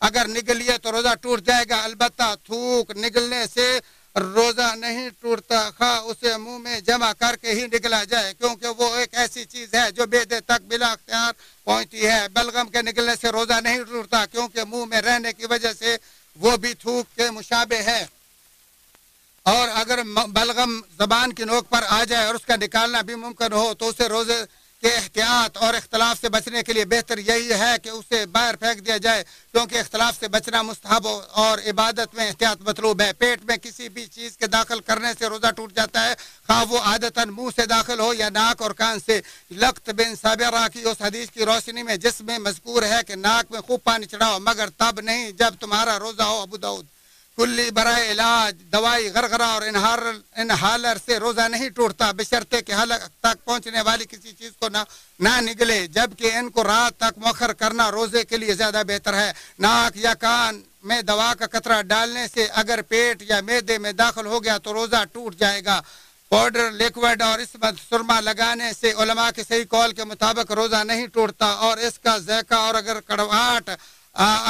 اگر نگلیے تو روزہ ٹوٹ جائے گا، البتہ تھوک نگلنے سے روزہ نہیں ٹوٹتا، خواہ اسے منہ میں جمع کر کے ہی نگلا جائے، کیونکہ وہ ایک ایسی چیز ہے جو معدے تک بلا اختیار پہنچتی ہے۔ بلغم کے نگلنے سے روزہ نہیں ٹوٹتا، کیونکہ منہ میں رہنے کی وجہ سے وہ بھی تھوک کے مشابہ ہے، اور اگر بلغم زبان کی نوک پر آ جائے اور اس کا نکالنا بھی ممکن ہو تو اسے روزے کے احتیاط اور اختلاف سے بچنے کے لیے بہتر یہی ہے کہ اسے باہر پھینک دیا جائے، کیونکہ اختلاف سے بچنا مستحب اور عبادت میں احتیاط مطلوب ہے۔ پیٹ میں کسی بھی چیز کے داخل کرنے سے روزہ ٹوٹ جاتا ہے، خواہ وہ عادتاً منہ سے داخل ہو یا ناک اور کان سے۔ لقط بن صابرہ کی اس حدیث کی روشنی میں جس میں مذکور ہے کہ ناک میں خوب پانی چڑھاؤ مگر تب نہیں جب تمہارا روزہ ہو، ابو داؤد۔ کلی برائے علاج، دوائی، غرغرہ اور انہالر سے روزہ نہیں ٹوٹتا، بشرطے کہ حلق تک پہنچنے والی کسی چیز کو نہ نگلے، جبکہ ان کو رات تک مؤخر کرنا روزے کے لیے زیادہ بہتر ہے۔ ناک یا کان میں دوا کا قطرہ ڈالنے سے اگر پیٹ یا معدے میں داخل ہو گیا تو روزہ ٹوٹ جائے گا۔ پاؤڈر، لیکوڈ اور اس میں سرما لگانے سے علماء کے صحیح قول کے مطابق روزہ نہیں ٹوٹتا، اور اس کا ذائقہ اور اگر کڑواہٹ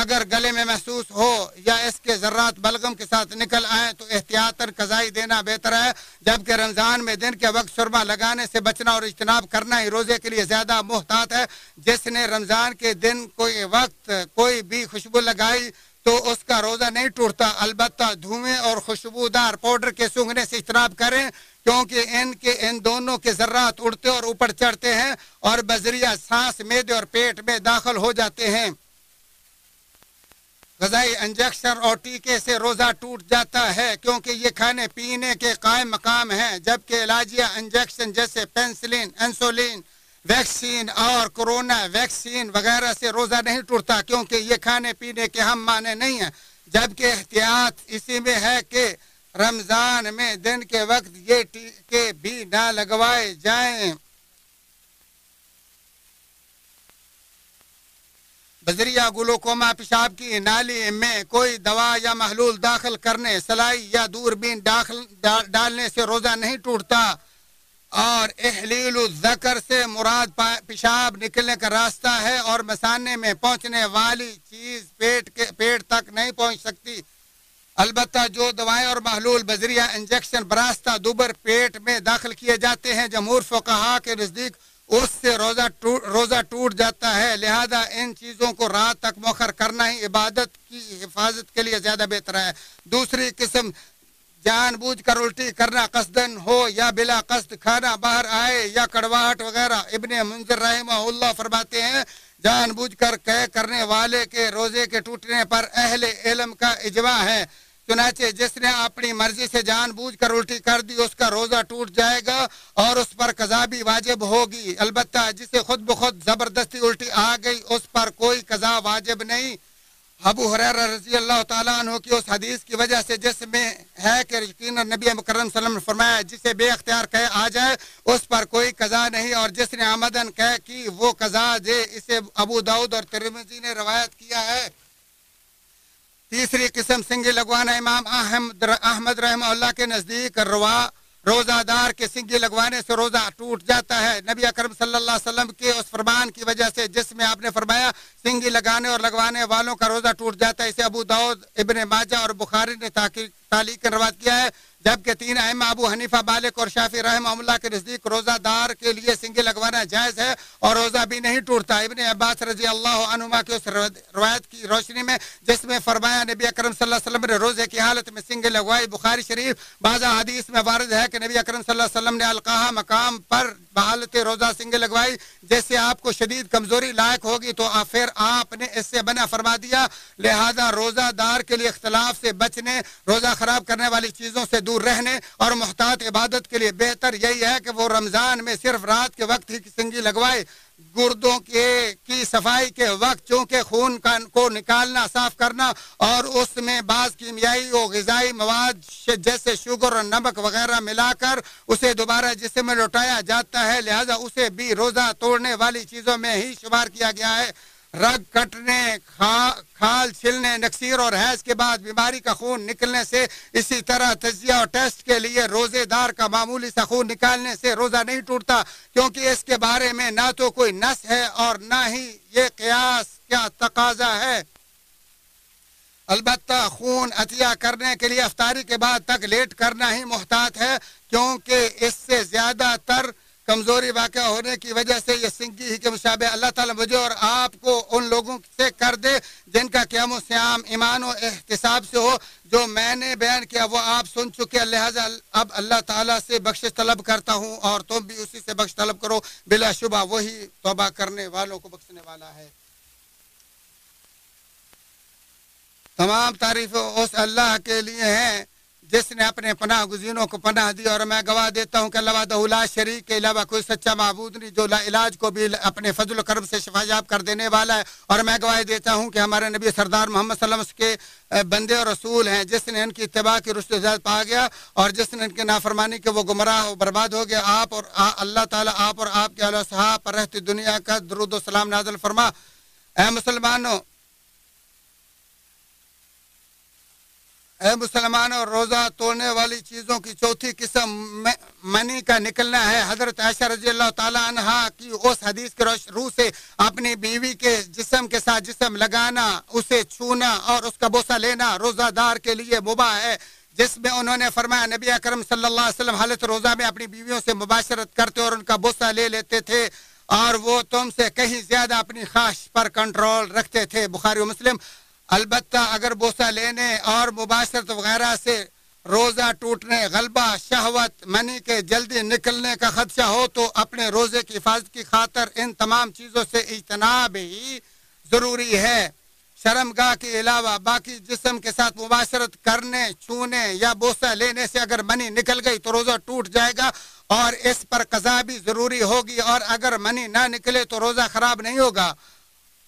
اگر گلے میں محسوس ہو یا اس کے ذرات بلغم کے ساتھ نکل آئیں تو احتیاطاً قضائی دینا بہتر ہے، جبکہ رمضان میں دن کے وقت سرما لگانے سے بچنا اور اجتناب کرنا ہی روزے کے لیے زیادہ محتاط ہے۔ جس نے رمضان کے دن کوئی وقت کوئی بھی خوشبو لگائی تو اس کا روزہ نہیں ٹوٹتا، البتہ دھوئیں اور خوشبودار پاؤڈر کے سونگھنے سے اجتناب کریں، کیونکہ ان دونوں کے ذرات اڑتے اور اوپر چڑھتے ہیں اور بذریعہ سانس معدے اور پیٹ میں داخل ہو جاتے ہیں۔ غذائی انجیکشن اور ٹیکے سے روزہ ٹوٹ جاتا ہے، کیونکہ یہ کھانے پینے کے قائم مقام ہیں، جبکہ علاجیہ انجیکشن جیسے پینسلین، انسولین ویکسین اور کورونا ویکسین وغیرہ سے روزہ نہیں ٹوٹتا، کیونکہ یہ کھانے پینے کے ہم معنی نہیں ہیں، جبکہ احتیاط اسی میں ہے کہ رمضان میں دن کے وقت یہ ٹیکے بھی نہ لگوائے جائیں۔ بذریعہ گلوکوما پیشاب کی نالی میں کوئی دوا یا محلول داخل کرنے، سلائی یا دوربین ڈالنے سے روزہ نہیں ٹوٹتا، اور احلیل الذکر سے مراد پیشاب نکلنے کا راستہ ہے، اور مثانے میں پہنچنے والی چیز پیٹ تک نہیں پہنچ سکتی، البتہ جو دوائیں اور محلول بذریعہ انجیکشن براستہ دوبر پیٹ میں داخل کیے جاتے ہیں، جمہور فقہا کے نزدیک اس سے روزہ ٹوٹ جاتا ہے، لہذا ان چیزوں کو رات تک مؤخر کرنا ہی عبادت کی حفاظت کے لیے زیادہ بہتر ہے۔ دوسری قسم جان بوجھ کر الٹی کرنا، قصدن ہو یا بلا قصد کھانا باہر آئے یا کڑواہٹ وغیرہ۔ ابن منذر رحمہ اللہ فرماتے ہیں جان بوجھ کر کرنے والے کے روزے کے ٹوٹنے پر اہل علم کا اجماع ہے، چنانچہ جس نے اپنی مرضی سے جان بوجھ کر الٹی کر دی اس کا روزہ ٹوٹ جائے گا اور اس پر قضا بھی واجب ہوگی، البتہ جسے خود بخود زبردستی الٹی آ گئی اس پر کوئی قضا واجب نہیں۔ ابو ہریرہ رضی اللہ تعالیٰ عنہ کی اس حدیث کی وجہ سے جس میں ہے کہ یقیناً نبی مکرم صلی اللہ علیہ وسلم نے فرمایا جسے بے اختیار کہے آ جائے اس پر کوئی قضا نہیں، اور جس نے عمدن کہے کہ وہ قضا دے، اسے ابو داؤد اور ترمذی نے روایت کیا ہے۔ تیسری قسم سنگی لگوانا، امام احمد رحمہ اللہ کے نزدیک روزہ دار کے سنگی لگوانے سے روزہ ٹوٹ جاتا ہے، نبی اکرم صلی اللہ علیہ وسلم کے اس فرمان کی وجہ سے جس میں آپ نے فرمایا سنگی لگانے اور لگوانے والوں کا روزہ ٹوٹ جاتا ہے، اسے ابو داؤد، ابن ماجہ اور بخاری نے تعلیق روایت کیا ہے، جبکہ تین ائمہ ابو حنیفہ، مالک اور شافعی رحمہ اللہ کے نزدیک روزہ دار کے لیے سنگی لگوانا جائز ہے اور روزہ بھی نہیں ٹوٹتا۔ ابن عباس رضی اللہ عنہما کی اس روایت کی روشنی میں جس میں فرمایا نبی اکرم صلی اللہ علیہ وسلم نے روزے کی حالت میں سنگی لگوائی، بخاری شریف بعض حدیث میں وارد ہے کہ نبی اکرم صلی اللہ علیہ وسلم نے القاہا مقام پر بحالت روزہ سنگی لگوائی، جیسے آپ کو شدید کمزوری لاحق ہوگی تو پھر آپ نے اس سے منع فرما دیا، لہذا روزہ دار کے لیے اختلاف سے بچنے، روزہ خراب کرنے والی چیزوں سے دور رہنے اور محتاط عبادت کے لیے بہتر یہی ہے کہ وہ رمضان میں صرف رات کے وقت ہی سنگی لگوائے۔ گردوں کی صفائی کے وقت چونکہ خون کو نکالنا، صاف کرنا اور اس میں بعض کیمیائی و غذائی مواد جیسے شوگر اور نمک وغیرہ ملا کر اسے دوبارہ جسم میں لوٹایا جاتا ہے، لہذا اسے بھی روزہ توڑنے والی چیزوں میں ہی شمار کیا گیا ہے۔ رگ کٹنے، کھال چھلنے، نکسیر اور حیض کے بعد بیماری کا خون نکلنے سے، اسی طرح تجزیہ اور ٹیسٹ کے لیے روزے دار کا معمولی سا خون نکالنے سے روزہ نہیں ٹوٹتا، کیونکہ اس کے بارے میں نہ تو کوئی نص ہے اور نہ ہی یہ قیاس کا تقاضا ہے۔ البتہ خون عطیہ کرنے کے لیے افطاری کے بعد تک لیٹ کرنا ہی محتاط ہے، کیونکہ اس سے زیادہ تر کمزوری واقع ہونے کی وجہ سے یہ سنگی ہی کے مشابہ اللہ تعالیٰ مجھے اور آپ کو ان لوگوں سے کر دے جن کا قیام و صیام ایمان و احتساب سے ہو۔ جو میں نے بیان کیا وہ آپ سن چکے، لہذا اب اللہ تعالیٰ سے بخشش طلب کرتا ہوں اور تم بھی اسی سے بخش طلب کرو، بلا شبہ وہی توبہ کرنے والوں کو بخشنے والا ہے۔ تمام تعریفیں اس اللہ کے لیے ہیں جس نے اپنے پناہ گزینوں کو پناہ دی، اور میں گواہ دیتا ہوں کہ اللہ وحدہ لا شریک کے علاوہ کوئی سچا معبود نہیں جو لا علاج کو بھی اپنے فضل و کرم سے شفا یاب کر دینے والا ہے، اور میں گواہ دیتا ہوں کہ ہمارے نبی سردار محمد صلی اللہ علیہ وسلم کے بندے اور رسول ہیں، جس نے ان کی اتباع کی رشد و ہدایت پا گیا اور جس نے ان کی نافرمانی کے وہ گمراہ و برباد ہو گیا۔ آپ اور اللہ تعالیٰ آپ اور آپ کے اہل و صحاب پر رہتی دنیا کا درود و سلام نازل فرما۔ اے مسلمانوں، روزہ توڑنے والی چیزوں کی چوتھی قسم منی کا نکلنا ہے۔ حضرت عائشہ رضی اللہ تعالیٰ عنہا کی اس حدیث کے روح سے اپنی بیوی کے جسم کے ساتھ جسم لگانا، اسے چھونا اور اس کا بوسہ لینا روزہ دار کے لیے مباح ہے، جس میں انہوں نے فرمایا نبی اکرم صلی اللہ علیہ وسلم حالت روزہ میں اپنی بیویوں سے مباشرت کرتے اور ان کا بوسہ لے لیتے تھے، اور وہ تم سے کہیں زیادہ اپنی خواہش پر کنٹرول رکھتے تھے، بخاری و مسلم۔ البتہ اگر بوسہ لینے اور مباشرت وغیرہ سے روزہ ٹوٹنے، غلبہ، شہوت، منی کے جلدی نکلنے کا خدشہ ہو تو اپنے روزے کی حفاظت کی خاطر ان تمام چیزوں سے اجتناب ہی ضروری ہے۔ شرمگاہ کے علاوہ باقی جسم کے ساتھ مباشرت کرنے، چھونے یا بوسہ لینے سے اگر منی نکل گئی تو روزہ ٹوٹ جائے گا اور اس پر قضا بھی ضروری ہوگی، اور اگر منی نہ نکلے تو روزہ خراب نہیں ہوگا،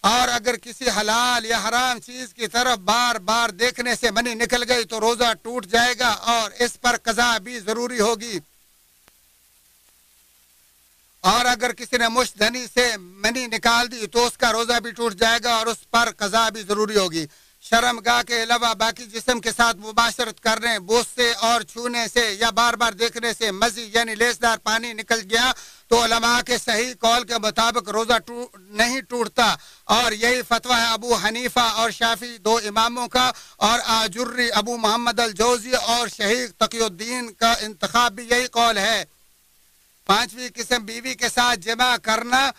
اور اگر کسی حلال یا حرام چیز کی طرف بار بار دیکھنے سے منی نکل گئی تو روزہ ٹوٹ جائے گا اور اس پر قضا بھی ضروری ہوگی، اور اگر کسی نے مشدنی سے منی نکال دی تو اس کا روزہ بھی ٹوٹ جائے گا اور اس پر قضا بھی ضروری ہوگی۔ شرمگاہ کے علاوہ باقی جسم کے ساتھ مباشرت کرنے، بوسے اور چھونے سے یا بار بار دیکھنے سے مزی یعنی لیسدار پانی نکل گیا تو علماء کے صحیح قول کے مطابق روزہ نہیں ٹوٹتا، اور یہی فتویٰ ہے ابو حنیفہ اور شافعی دو اماموں کا، اور آجری ابو محمد الجوزی اور شیخ تقی الدین کا انتخاب بھی یہی قول ہے۔ پانچویں قسم بیوی کے ساتھ جمع کرنا،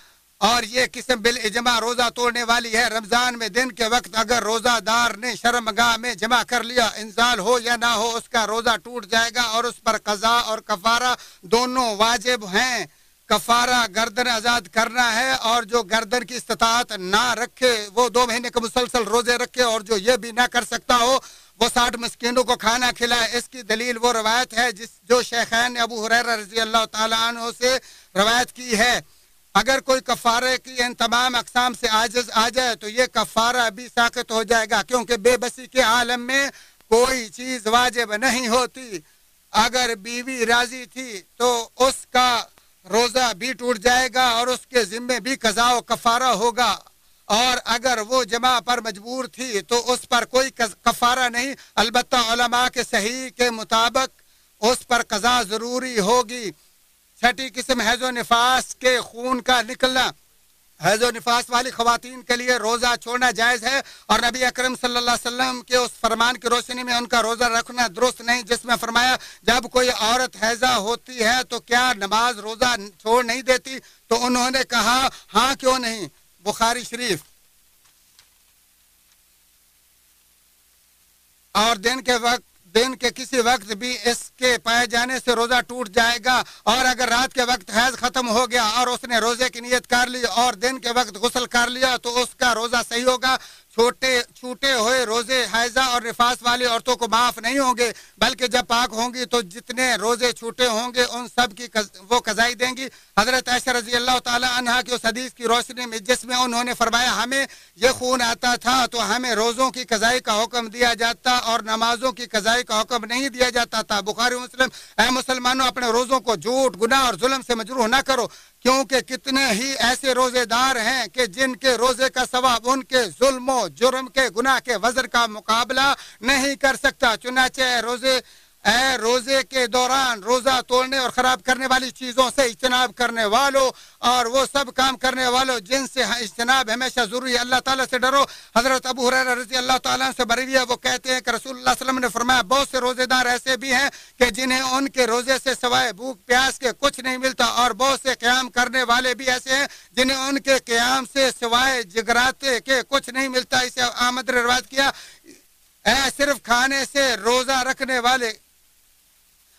اور یہ قسم بالاجماع روزہ توڑنے والی ہے۔ رمضان میں دن کے وقت اگر روزہ دار نے شرمگاہ میں جمع کر لیا، انزال ہو یا نہ ہو، اس کا روزہ ٹوٹ جائے گا اور اس پر قضا اور کفارہ دونوں واجب ہیں۔ کفارہ گردن آزاد کرنا ہے، اور جو گردن کی استطاعت نہ رکھے وہ 2 مہینے کے مسلسل روزے رکھے، اور جو یہ بھی نہ کر سکتا ہو وہ 60 مسکینوں کو کھانا کھلائے۔ اس کی دلیل وہ روایت ہے جو شیخین نے ابو ہریرہ رضی اللہ تعالیٰ عنہ سے روایت کی ہے۔ اگر کوئی کفارے کی ان تمام اقسام سے عاجز آ جائے تو یہ کفارہ بھی ساقط ہو جائے گا، کیونکہ بے بسی کے عالم میں کوئی چیز واجب نہیں ہوتی۔ اگر بیوی راضی تھی تو اس کا روزہ بھی ٹوٹ جائے گا اور اس کے ذمے بھی قضا و کفارہ ہوگا، اور اگر وہ جمع پر مجبور تھی تو اس پر کوئی کفارہ نہیں، البتہ علماء کے صحیح کے مطابق اس پر قضا ضروری ہوگی۔ چھٹی قسم حیض و نفاس کے خون کا نکلنا۔ حیض و نفاس والی خواتین کے لیے روزہ چھوڑنا جائز ہے، اور نبی اکرم صلی اللہ علیہ وسلم کے اس فرمان کی روشنی میں ان کا روزہ رکھنا درست نہیں جس میں فرمایا جب کوئی عورت حیضہ ہوتی ہے تو کیا نماز روزہ چھوڑ نہیں دیتی؟ تو انہوں نے کہا ہاں کیوں نہیں، بخاری شریف۔ اور دن کے کسی وقت بھی اس کے پائے جانے سے روزہ ٹوٹ جائے گا، اور اگر رات کے وقت حیض ختم ہو گیا اور اس نے روزے کی نیت کر لی اور دن کے وقت غسل کر لیا تو اس کا روزہ صحیح ہوگا۔ چھوٹے ہوئے روزے حیضہ اور نفاس والی عورتوں کو معاف نہیں ہوں گے، بلکہ جب پاک ہوں گی تو جتنے روزے چھوٹے ہوں گے ان سب کی وہ قضائی دیں گی۔ حضرت عائشہ رضی اللہ تعالیٰ عنہا کی اس حدیث کی روشنی میں جس میں انہوں نے فرمایا ہمیں یہ خون آتا تھا تو ہمیں روزوں کی قضائی کا حکم دیا جاتا اور نمازوں کی قضائی کا حکم نہیں دیا جاتا تھا، بخاری و مسلم۔ اے مسلمانوں، اپنے روزوں کو جھوٹ، گناہ اور ظلم سے مجروح نہ کرو، کیونکہ کتنے ہی ایسے روزے دار ہیں کہ جن کے روزے کا ثواب ان کے ظلم و جرم کے گناہ کے وزر کا مقابلہ نہیں کر سکتا۔ چنانچہ اے روزے کے دوران روزہ توڑنے اور خراب کرنے والی چیزوں سے اجتناب کرنے والوں اور وہ سب کام کرنے والوں جن سے اجتناب ہمیشہ ضروری ہے، اللہ تعالیٰ سے ڈرو۔ حضرت ابو ہریرہ رضی اللہ تعالیٰ سے بروی ہے، وہ کہتے ہیں کہ رسول اللہ صلی اللہ علیہ وسلم نے فرمایا بہت سے روزے دار ایسے بھی ہیں کہ جنہیں ان کے روزے سے سوائے بھوک پیاس کے کچھ نہیں ملتا، اور بہت سے قیام کرنے والے بھی ایسے ہیں جنہیں ان کے قیام سے سوائے جگراتے کے کچھ نہیں ملتا۔ اسے احمد نے روایت کیا۔ اے صرف کھانے سے روزہ رکھنے والے،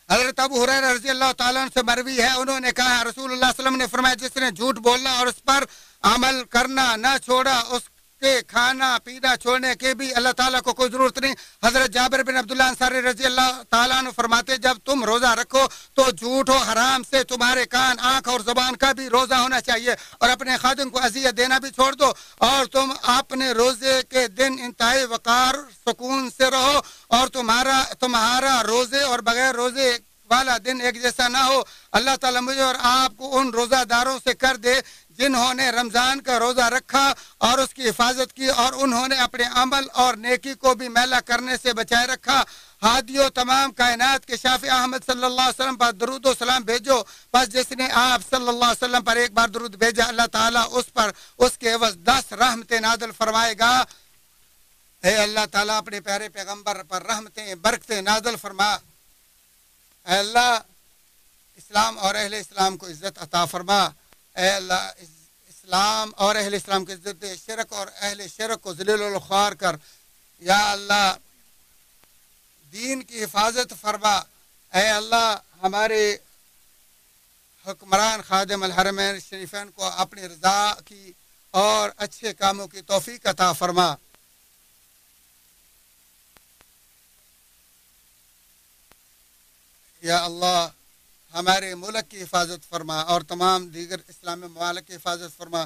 حضرت ابو ہریرہ رضی اللہ تعالیٰ عنہ سے مروی ہے، انہوں نے کہا رسول اللہ صلی اللہ علیہ وسلم نے فرمایا جس نے جھوٹ بولنا اور اس پر عمل کرنا نہ چھوڑا اس کے کھانا پینا چھوڑنے کے بھی اللہ تعالیٰ کو کوئی ضرورت نہیں۔ حضرت جابر بن عبداللہ انصاری رضی اللہ تعالیٰ عنہ فرماتے جب تم روزہ رکھو تو جھوٹ و حرام سے تمہارے کان آنکھ اور زبان کا بھی روزہ ہونا چاہیے، اور اپنے خادم کو اذیت دینا بھی چھوڑ دو، اور تم اپنے روزے کے دن انتہائی وقار سکون سے رہو، اور تمہارا روزے اور بغیر روزے والا دن ایک جیسا نہ ہو۔ اللہ تعالیٰ مجھے اور آپ کو ان روزہ داروں سے کر دے جنہوں نے رمضان کا روزہ رکھا اور اس کی حفاظت کی، اور انہوں نے اپنے عمل اور نیکی کو بھی میلا کرنے سے بچائے رکھا۔ ہادیوں تمام کائنات کے شافی احمد صلی اللہ علیہ وسلم پر درود و سلام بھیجو، بس جس نے آپ صلی اللہ علیہ وسلم پر ایک بار درود بھیجا اللہ تعالیٰ اس پر اس کے عوض 10 رحمتیں نازل فرمائے گا۔ اے اللہ تعالیٰ اپنے پیارے پیغمبر پر رحمتیں برکتیں نازل فرما۔ اے اللہ اسلام اور اہل اسلام کو عزت عطا فرما۔ اے اللہ اسلام اور اہل اسلام کو عزت دے، شرک اور اہل شرک کو ذلیل و خوار کر۔ یا اللہ دین کی حفاظت فرما۔ اے اللہ ہمارے حکمران خادم الحرمین شریفین کو اپنی رضا کی اور اچھے کاموں کی توفیق عطا فرما۔ یا اللہ ہمارے ملک کی حفاظت فرما اور تمام دیگر اسلامی ممالک کی حفاظت فرما۔